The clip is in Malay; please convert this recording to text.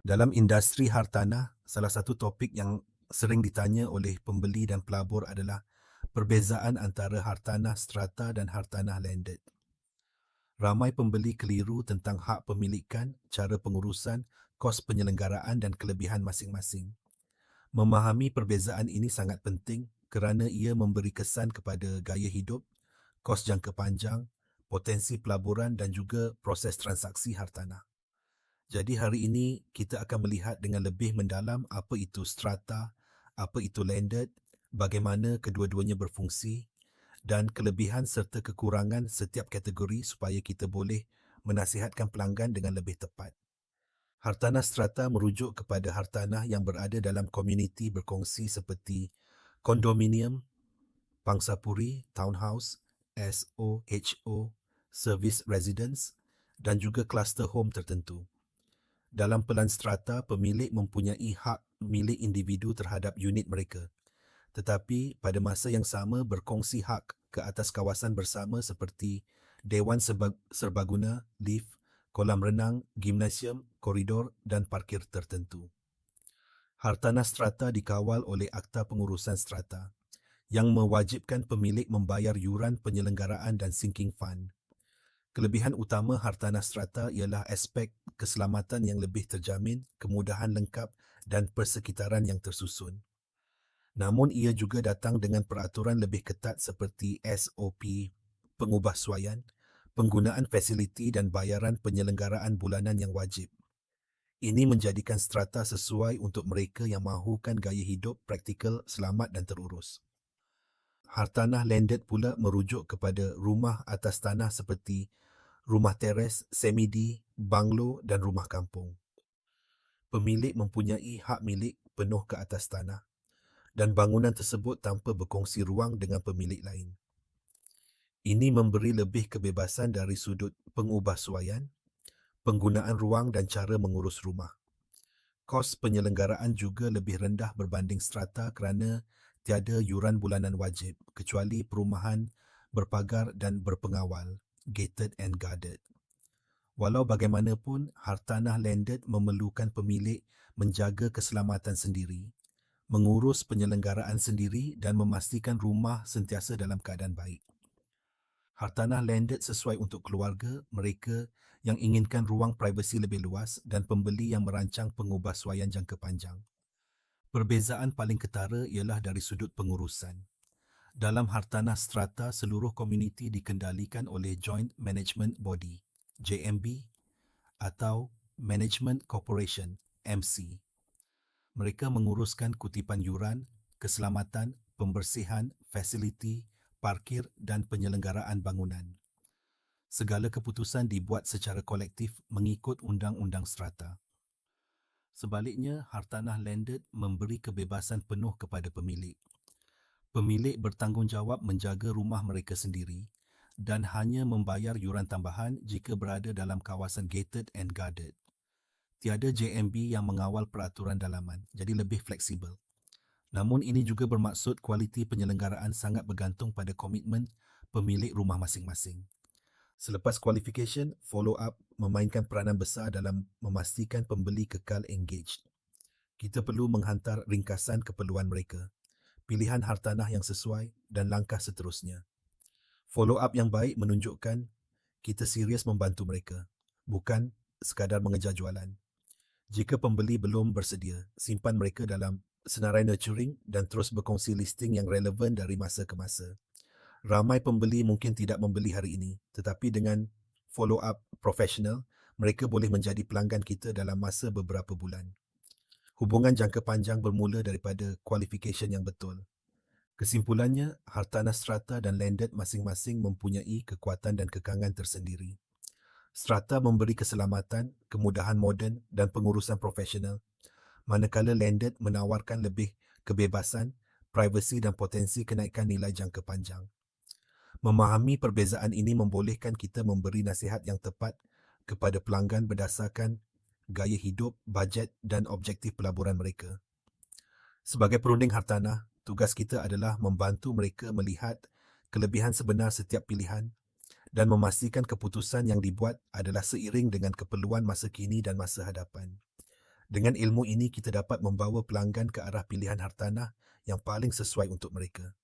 Dalam industri hartanah, salah satu topik yang sering ditanya oleh pembeli dan pelabur adalah perbezaan antara hartanah strata dan hartanah landed. Ramai pembeli keliru tentang hak pemilikan, cara pengurusan, kos penyelenggaraan dan kelebihan masing-masing. Memahami perbezaan ini sangat penting kerana ia memberi kesan kepada gaya hidup, kos jangka panjang, potensi pelaburan dan juga proses transaksi hartanah. Jadi hari ini kita akan melihat dengan lebih mendalam apa itu strata, apa itu landed, bagaimana kedua-duanya berfungsi dan kelebihan serta kekurangan setiap kategori supaya kita boleh menasihatkan pelanggan dengan lebih tepat. Hartanah strata merujuk kepada hartanah yang berada dalam komuniti berkongsi seperti kondominium, pangsapuri, townhouse, SOHO, service residence dan juga cluster home tertentu. Dalam pelan strata, pemilik mempunyai hak milik individu terhadap unit mereka. Tetapi pada masa yang sama berkongsi hak ke atas kawasan bersama seperti Dewan Serbaguna, lift, kolam renang, gimnasium, koridor dan parkir tertentu. Hartanah strata dikawal oleh Akta Pengurusan Strata yang mewajibkan pemilik membayar yuran penyelenggaraan dan sinking fund. Kelebihan utama hartanah strata ialah aspek keselamatan yang lebih terjamin, kemudahan lengkap dan persekitaran yang tersusun. Namun ia juga datang dengan peraturan lebih ketat seperti SOP, pengubahsuaian, penggunaan fasiliti dan bayaran penyelenggaraan bulanan yang wajib. Ini menjadikan strata sesuai untuk mereka yang mahukan gaya hidup praktikal, selamat dan terurus. Hartanah landed pula merujuk kepada rumah atas tanah seperti rumah teres, semidi, banglo dan rumah kampung. Pemilik mempunyai hak milik penuh ke atas tanah dan bangunan tersebut tanpa berkongsi ruang dengan pemilik lain. Ini memberi lebih kebebasan dari sudut pengubahsuaian, penggunaan ruang dan cara mengurus rumah. Kos penyelenggaraan juga lebih rendah berbanding strata kerana tiada yuran bulanan wajib kecuali perumahan berpagar dan berpengawal, gated and guarded. Walau bagaimanapun, hartanah landed memerlukan pemilik menjaga keselamatan sendiri, mengurus penyelenggaraan sendiri dan memastikan rumah sentiasa dalam keadaan baik. Hartanah landed sesuai untuk keluarga, mereka yang inginkan ruang privasi lebih luas dan pembeli yang merancang pengubahsuaian jangka panjang. Perbezaan paling ketara ialah dari sudut pengurusan. Dalam hartanah strata, seluruh komuniti dikendalikan oleh Joint Management Body, JMB, atau Management Corporation, MC. Mereka menguruskan kutipan yuran, keselamatan, pembersihan, fasiliti, parkir dan penyelenggaraan bangunan. Segala keputusan dibuat secara kolektif mengikut undang-undang strata. Sebaliknya, hartanah landed memberi kebebasan penuh kepada pemilik. Pemilik bertanggungjawab menjaga rumah mereka sendiri dan hanya membayar yuran tambahan jika berada dalam kawasan gated and guarded. Tiada JMB yang mengawal peraturan dalaman, jadi lebih fleksibel. Namun ini juga bermaksud kualiti penyelenggaraan sangat bergantung pada komitmen pemilik rumah masing-masing. Selepas qualification, follow-up memainkan peranan besar dalam memastikan pembeli kekal engaged. Kita perlu menghantar ringkasan keperluan mereka, pilihan hartanah yang sesuai dan langkah seterusnya. Follow-up yang baik menunjukkan kita serius membantu mereka, bukan sekadar mengejar jualan. Jika pembeli belum bersedia, simpan mereka dalam senarai nurturing dan terus berkongsi listing yang relevan dari masa ke masa. Ramai pembeli mungkin tidak membeli hari ini, tetapi dengan follow-up profesional, mereka boleh menjadi pelanggan kita dalam masa beberapa bulan. Hubungan jangka panjang bermula daripada qualification yang betul. Kesimpulannya, hartanah strata dan landed masing-masing mempunyai kekuatan dan kekangan tersendiri. Strata memberi keselamatan, kemudahan moden dan pengurusan profesional, manakala landed menawarkan lebih kebebasan, privasi dan potensi kenaikan nilai jangka panjang. Memahami perbezaan ini membolehkan kita memberi nasihat yang tepat kepada pelanggan berdasarkan gaya hidup, bajet dan objektif pelaburan mereka. Sebagai perunding hartanah, tugas kita adalah membantu mereka melihat kelebihan sebenar setiap pilihan dan memastikan keputusan yang dibuat adalah seiring dengan keperluan masa kini dan masa hadapan. Dengan ilmu ini, kita dapat membawa pelanggan ke arah pilihan hartanah yang paling sesuai untuk mereka.